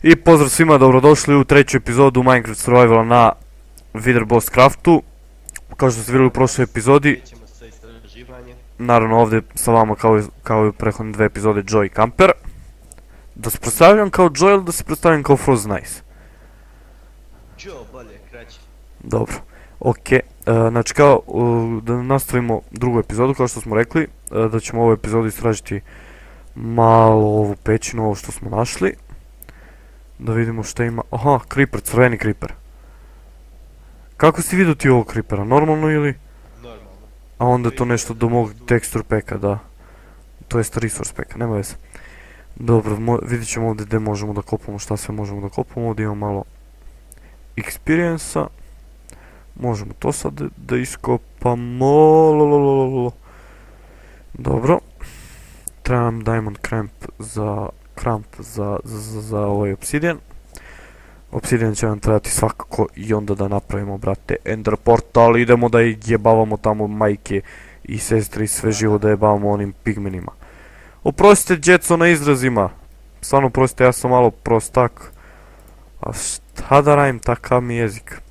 I pozdrav svima, dobrodošli u treću epizodu Minecraft Survivala na Wither Boss Craftu. Kao što ste vidjeli u prošloj epizodi, naravno ovdje sa vama kao i u prethodne dve epizode Joy Camper. Da se predstavljam kao Joy ili da se predstavljam kao Frozen Nice? Joe, bolje, kraće. Dobro, okej. Znači kao da nastavimo drugu epizodu, kao što smo rekli, da ćemo u ovoj epizodi istražiti malo ovu pećinu, ovo što smo našli. Da vidimo šta ima. Aha, creeper, crveni creeper. Kako si vidio ti ovog creepera, normalno ili? Normalno. A onda je to nešto do mog texture packa, da. To jest resource packa, nema veze. Dobro, vidit ćemo ovdje gdje možemo da kopamo, šta sve možemo da kopamo. Ovdje imamo malo experience-a. Možemo to sad da iskopamo. Dobro. Treba nam diamond cramp za ovaj obsidian. Obsidian će nam trebati svakako i onda da napravimo, brate, ender portal. Idemo da ih jebavamo tamo majke i sestre i sve živo da jebavamo onim pigmenima. Oprostite Jetso na izrazima. Stvarno oprostite, ja sam malo prostak. A šta da radim, takav mi jezik.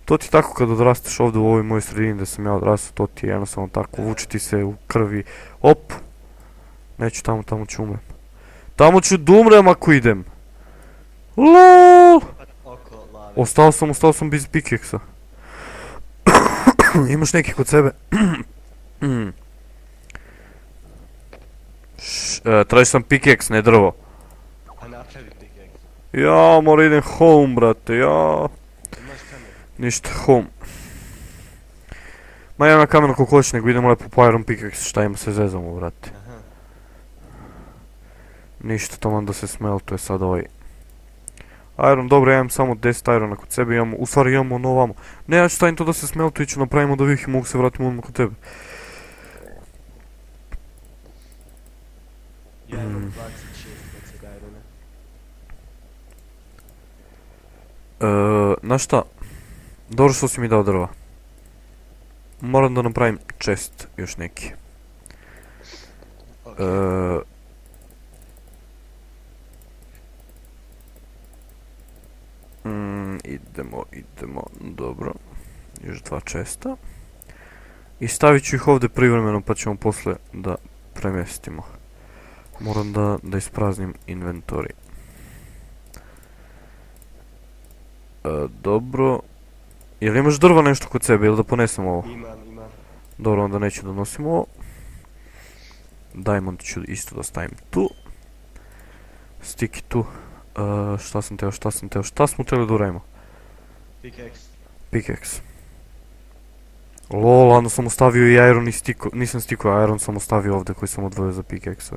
To ti tako kad odrasteš ovdje u ovoj mojoj sredini da sam ja odrastao, to ti je jednostavno tako, vuče ti se u krvi. Op! Neću tamo ću umrem. Tamo ću da umrem ako idem. LOL! Ostao sam bez pikeksa. Imaš neki kod sebe? Traži sam pikeks, ne drvo. A napravi pikeks. Ja, mora idem home, brate, ja. Ništa, home. Ma ja na kamenu kako hoće, nego idemo lepo po iron pikeks, šta ima se zezamo, brate. Ništa, to onda se smeltuje sad ovaj iron. Dobro, ja imam samo 10 irona kod sebe, u stvari imamo ono ovamo. Ne, ja ću stavim to da se smeltuje, ću napravimo da vih i mogu se vratiti odmah kod tebe. Ja imam 26 irona. Znaš šta? Dobro što si mi dao drva. Moram da napravim chest još neki. Idemo, dobro. Još dva chesta. I stavit ću ih ovdje privremeno pa ćemo posle da premjestimo. Moram da ispraznim inventori. Dobro. Jel imaš drva nešto kod sebe ili da ponesem ovo? Imam. Dobro, onda neću da nosim ovo. Diamond ću isto da stavim tu. Sticky tu. Šta smo htjeli da uradimo? Pickaxe. Lol, onda sam ostavio i iron i nisam stikao, iron sam ostavio ovdje koji sam odvojio za pickaxe.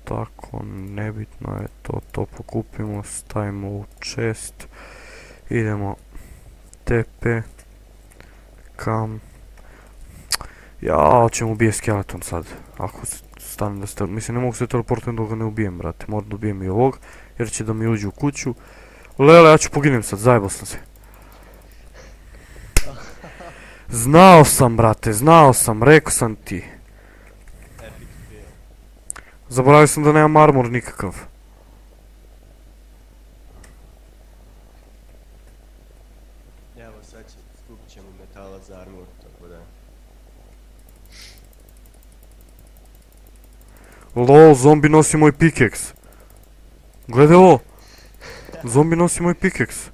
Tako, nebitno je to pokupimo, stavimo u chest, idemo TP, kam, ja ćemo ubije skeleton sad, ako stanem da se, mislim ne mogu se teleportujem dok ga ne ubijem, brate, moram da ubijem i ovog, jer će da mi uđe u kuću, lele, ja ću poginem sad, zajebao sam se. Znao sam, brate, rekao sam ti. Zaboravio sam da nemam armor nikakav. Evo sad skupit ćemo metala za armor, tako da. Lol, zombi nosi moj pikeks. Gledaj ovo. Zombi nosi moj pikeks.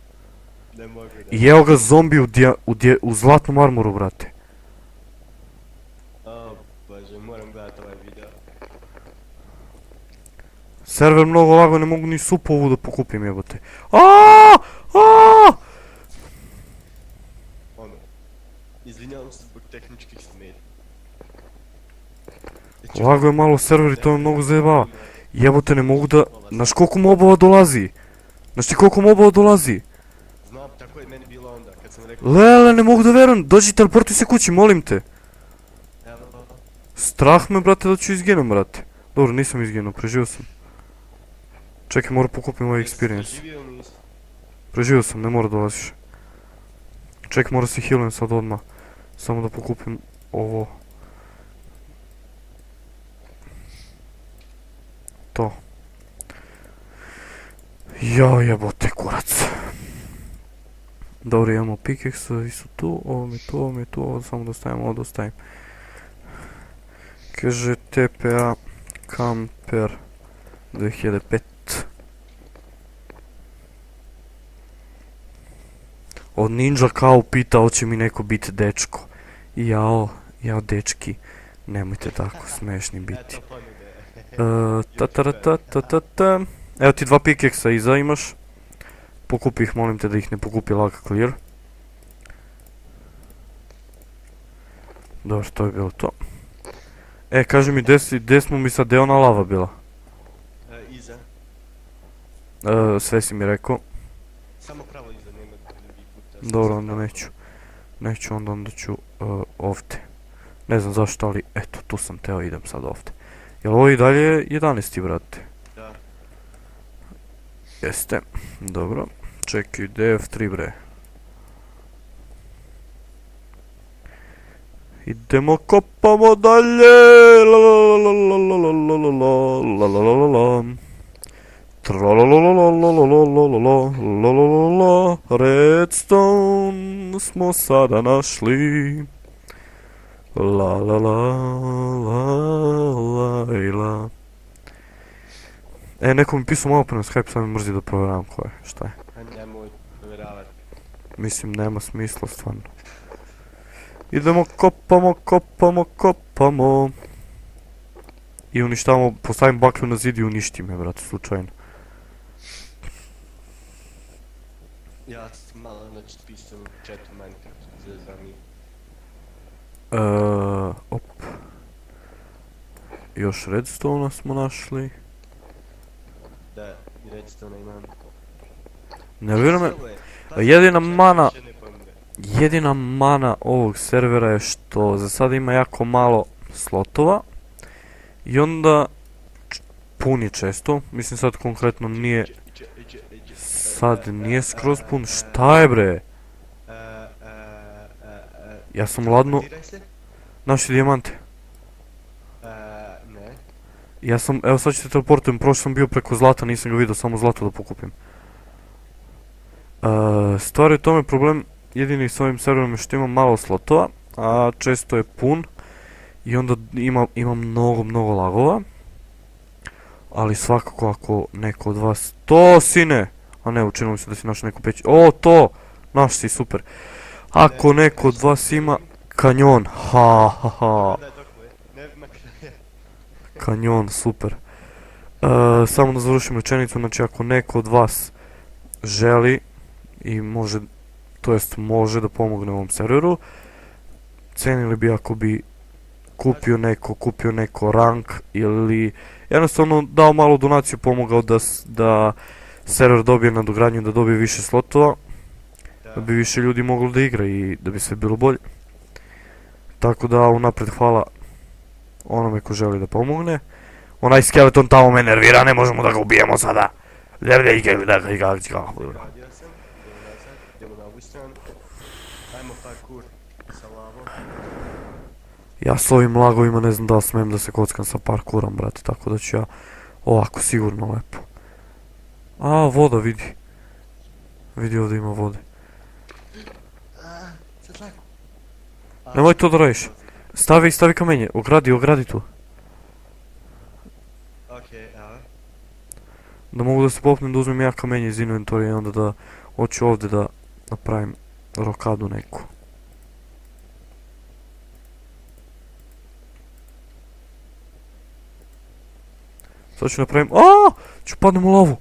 Ne mogu da. I evo ga zombi u zlatnom armoru, brate. O bože, moram gledat ovaj video. Server mnogo lago, ne mogu ni supu ovu da pokupim, jebote. Ono, izvinjavam se zbog tehničkih smeri. Lago je malo server i to me mnogo zajebava. Jebote, ne mogu da... Znaš koliko mobova dolazi? Znam, tako je meni bilo onda, kad sam rekao... Lele, ne mogu da verujem, dođi teleportuj se kući, molim te. Evo. Strah me, brate, da ću izginem, brate. Dobro, nisam izginuo, preživio sam. Čekaj, moram pokupim ovaj experience. Živio ili nisi? Preživio sam, ne mora dolaziš. Ček, mora se healim sad odmah. Samo da pokupim ovo. To. Jao jebote kurac. Dobro, imamo pickaxe, su tu, ovo mi tu, ovo mi tu, ovo samo dostavim, ovo dostavim. Kaže TPA Camper 2005. Od Ninja kao pita hoće mi neko biti dečko. Jao dečki, nemojte tako smešni biti. Eto ponude. Evo ti 2 pickaxa iza imaš. Pokupi ih, molim te da ih ne pokupi lag clear. Dobro, to je bilo to. Kaži mi gdje smo mi sad, gdje je ona lava bila? Iza. Sve si mi rekao. Samo pravo iza, nema drugi puta. Dobro, onda neću. Neću, onda ću ovdje. Ne znam zašto, ali eto, tu sam teo, idem sad ovdje. Jel ovo i dalje 11. brate? Da. Jeste, dobro. Čekaj, DF3 bre. Idemo, kopamo dalje. Redstone smo sada našli. La la la la la la. Neko mi pisao malo pre na Skype, sad mi mrzi da provjeram ko je, šta je. Nemoj provjeravati. Mislim, nema smisla, stvarno. Idemo, kopamo. I uništavamo, postavim baklju na zid i uništi me, brate, slučajno. Ja sam malo pisao u chatu Minecraft, za mi. Op. Još redstone smo našli. Da, i redstone imam. Ne vjerujem me. Jedina mana ovog servera je što za sada ima jako malo slotova. I onda puni često. Mislim sad konkretno nije. Sad nije skroz pun. Šta je bre? Ja sam ladno. Naši dijamante. Ne. Ja sam, evo sad ću se teleportujem, prošlo sam bio preko zlata, nisam ga vidio, samo zlato da pokupim. Stvar je u tome problem, jedini s ovim serverom je što ima malo slotova, a često je pun. I onda ima mnogo lagova. Ali svakako ako neko od vas... To sine! A ne, učinilo mi se da si našao neku peć. O, to! Naš si, super. Ako neko od vas ima kanjon, ha. Kanjon, super. Samo da završim rečenicu, znači ako neko od vas želi i može, to jest može da pomogne ovom serveru, cenili bi ako bi kupio neko rank ili jednostavno dao malu donaciju, pomogao da server dobije nadogradnju, da dobije više slotova, da bi više ljudi moglo da igra i da bi sve bilo bolje. Tako da unaprijed hvala onome ko želi da pomogne. Onaj skeleton tamo me nervira, ne možemo da ga ubijemo sada. Idemo na ovu stranu. Ajmo parkour sa lavom. Ja s ovim lagovima ne znam da li smijem da se kockam sa parkourom, brate, tako da ću ja ovako sigurno lepo. A, voda, vidi. Vidi, ovdje ima vode. Nemoj to da radiš. Stavi kamenje, ogradi tu. Okej, evo. Da mogu da se popnem da uzmem ja kamenje iz inventorija i onda da hoću ovdje da napravim rokadu neku. Sad ću napravim... Aaaa! Ću padnem u lavu.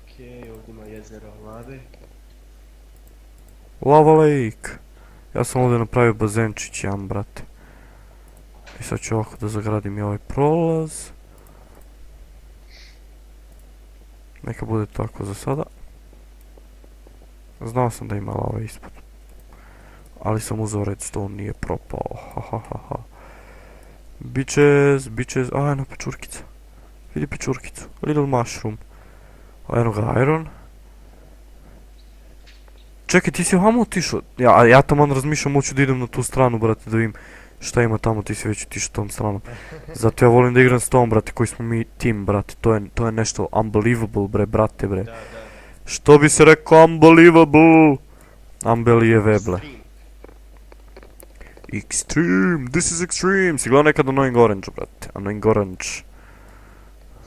Okej, ovdje ima jezero lave. Lava lake. Ja sam ovdje napravio bazenčić jedan, brate. I sad ću ovako da zagradim i ovaj prolaz. Neka bude tako za sada. Znao sam da ima lava ispod. Ali sam uzeo redstone, nije propao. Bitches, a eno pečurkica. Vidi pečurkicu, little mushroom. A eno ga iron. Čekaj, ti si ovamo otišao? Ja tamo razmišljam, hoću da idem na tu stranu, brate, da vidim šta ima tamo, ti si već otišao tom stranom. Zato ja volim da igram s tom, brate, koji smo mi team, brate, to je nešto unbelievable, bre, brate, bre. Da, da. Što bi se rekao unbelievable? Unbelievable. Extreme, this is extreme. Si gledao nekad Annoying Orange, brate, Annoying Orange.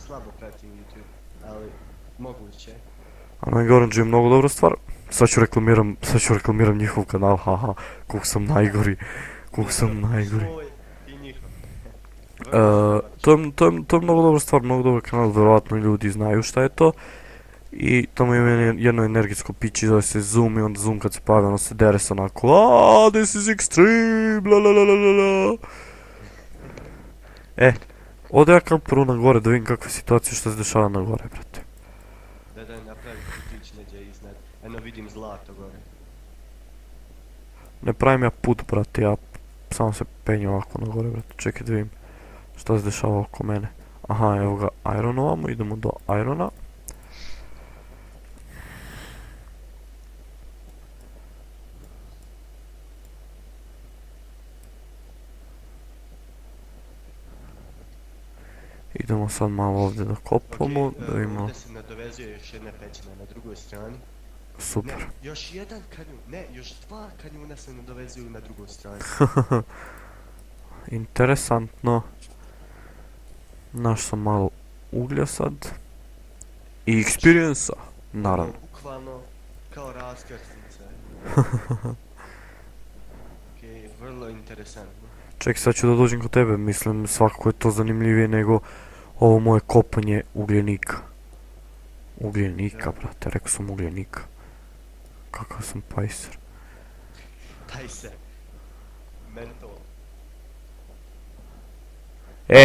Slabo pratim YouTube, ali moguće. Annoying Orange je mnogo dobra stvar. Sad ću reklamiram njihov kanal, haha, koliko sam najgori. Svoj i njihov. To je mnogo dobra stvar, mnogo dobar kanal, vjerojatno ljudi znaju šta je to. I tamo ima jedno energetsko piće, zove se Zoom, i onda Zoom kad se pojavi, ono se dere se onako, this is extreme, la la la la la la. Ode ja kam prvo na gore da vidim kakva je situacija, šta se dešava na gore, brate. Da, napravim putić neđe iznad. Eno vidim zlato gore. Ne pravim ja put, brate, ja samo se penjem ovako na gore, brate, čekaj da vidim šta se dešava oko mene. Aha, evo ga Iron ovamo, idemo do Irona. Idemo sad malo ovdje da kopamo, da vidimo. Ovdje se nadovezuje još jedna pećina na drugoj strani. Super. Ne, još jedan kanjon, ne, još dva kanjona se nadovezuju na drugoj strani. Interesantno. Naš sam malo uglja sad. I experience-a, naravno. Bukvalno kao raskrsnica. Okej, vrlo interesantno. Čekaj, sad ću da dođem kod tebe, mislim svakako je to zanimljivije nego ovo moje kopanje ugljenika. Ugljenika, brate, rekao sam ugljenika. Kakav sam pajser. Taj se. Mental.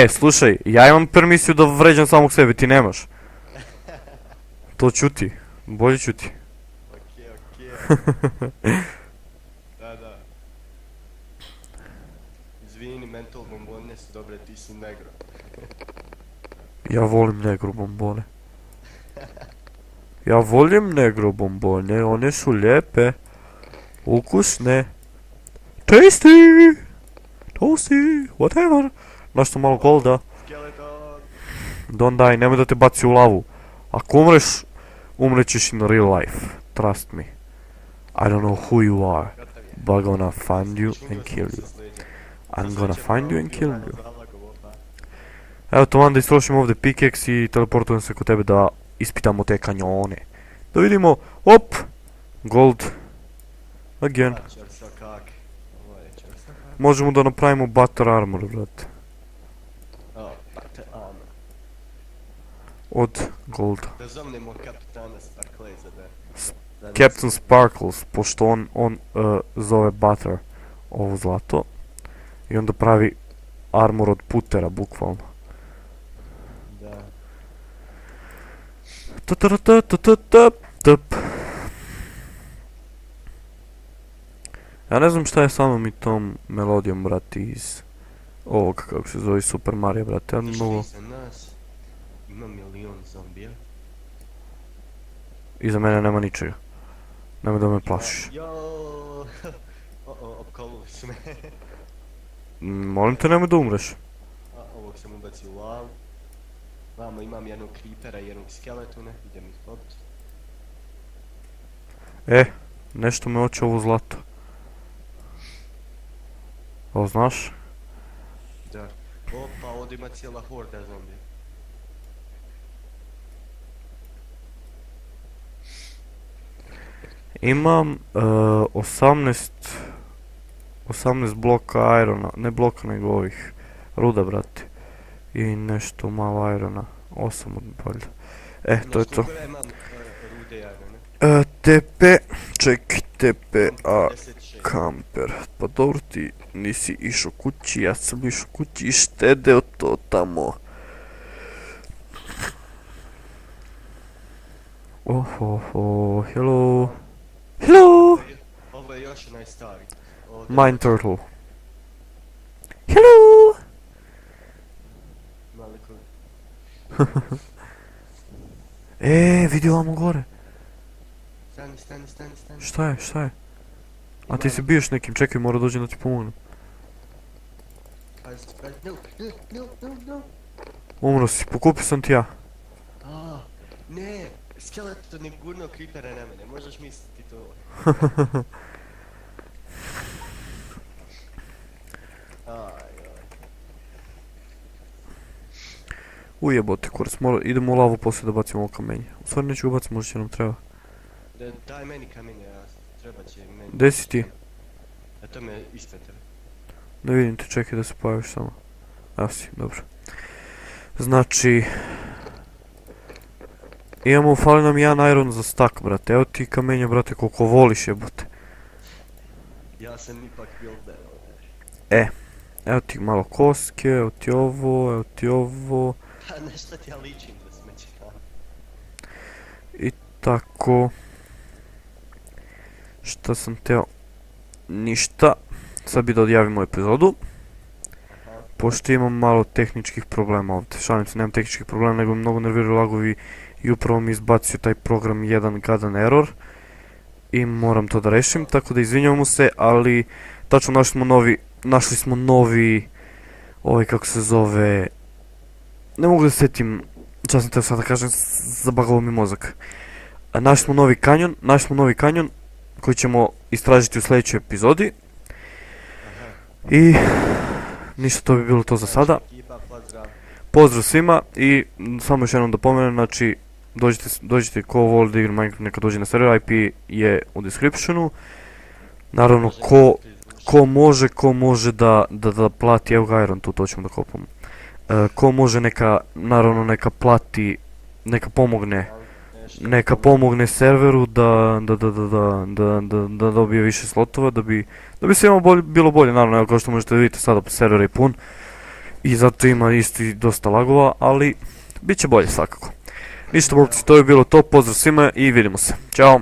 Slušaj, ja imam permisiju da vređam samog sebe, ti nemaš. To ćuti, bolje ćuti. Okej. Da. Izvini, mental bombone su dobre, ti si negro. Ja volim negro bombone. Ja volim negro bombone, one su lijepe, ukusne, tasty, toasty, whatever. Nešto malo golda. Skeleton! Don't die, nemoj da te baci u lavu. Ako umreš, umrećeš in real life. Trust me. I don't know who you are, Gotov je. but gonna find you and kill you. I'm gonna find you and kill you. Evo to vam da istrošim ovdje pickaxe i teleportujem se kod tebe da ispitamo te kanjone. Da vidimo, op, gold, again. Čorsokak. Ovo je čorsokak. Možemo da napravimo butter armor, brate, Butter armor. od golda. Da zovnemo kapitana Sparkleza da... Captain Sparkles, pošto on zove butter ovo zlato. I onda pravi armor od putera, bukvalno. Da. Tup. Ja ne znam šta je sa mnom i tom melodijom, brati, iz ovog, kako se zove, Super Mario, brate. Ja mnogo... Iza nas ima milion zombija. Iza mene nema ničega. Nemoj da me plašiš. Joooo. Opkolili su me. Molim te, nemoj da umreš. Ovog sam ubacio u lavu. Vamo imam jednog creepera i jednog skeletona. Idem ih pobiti. Nešto me hoće ovo zlato. O, znaš? Da. Opa, ovdje ima cijela horda zombija. Imam 18 bloka irona, ne bloka nego ovih ruda, brate. I nešto malo irona, 8 valjda. To je to. Imam rude jagane. Čekaj, kamper. Pa dobro ti nisi išao kući, ja sam išao kući i štedeo to tamo. Hello. Ovo je još najstariji. Mine turtle. Hello. nekog. Vidi ovamo gore. Stani. Šta je? A ti se biješ nekim, čekaj, mora dođe da ti pomognem. Pazi, no. Umro si, pokupio sam ti ja. Ne, skeleton je gurno creepera na mene, možeš misliti to. Ujebote kurac, idemo u lavu poslije da bacimo ovo kamenje. U stvari neću ga baciti, možda će nam treba. Daj meni kamenje, treba će meni. Gdje si ti? A to me ispred tebe. Ne vidim te, čekaj da se pojaviš samo. Evo si, dobro. Znači... fali nam jedan iron za stack, brate. Evo ti kamenje, brate, koliko voliš jebote. Ja sam ipak builder ovdje. Evo ti malo koske, evo ti ovo. A nešto ti ja ličim da smeće. I tako. Šta sam teo? Ništa. Sad bi da odjavimo epizodu. Pošto imam malo tehničkih problema ovdje. Šalim se, nemam tehničkih problema, nego mnogo nerviraju lagovi i upravo mi izbacio taj program jedan gadan error. I moram to da rešim, tako da izvinjavamo se, ali tačno našli smo novi, kako se zove, ne mogu da se sjetim, čas sam teo sad da kažem, zabagalo mi mozak. Našli smo novi kanjon koji ćemo istražiti u sljedećoj epizodi. I ništa, to bi bilo to za sada. Pozdrav svima i samo još jednom da pomenem, znači dođite ko voli da igra Minecraft, neka dođe na server, IP je u descriptionu. Naravno, ko može da plati, evo ga iron tu, to ćemo da kopamo. Ko može neka plati, neka pomogne serveru da dobije više slotova, da bi svima bilo bolje, naravno, evo kao što možete vidjeti sada server je pun. I zato ima isto i dosta lagova, ali bit će bolje svakako. Ništa, momci, to je bilo to, pozdrav svima i vidimo se. Ćao!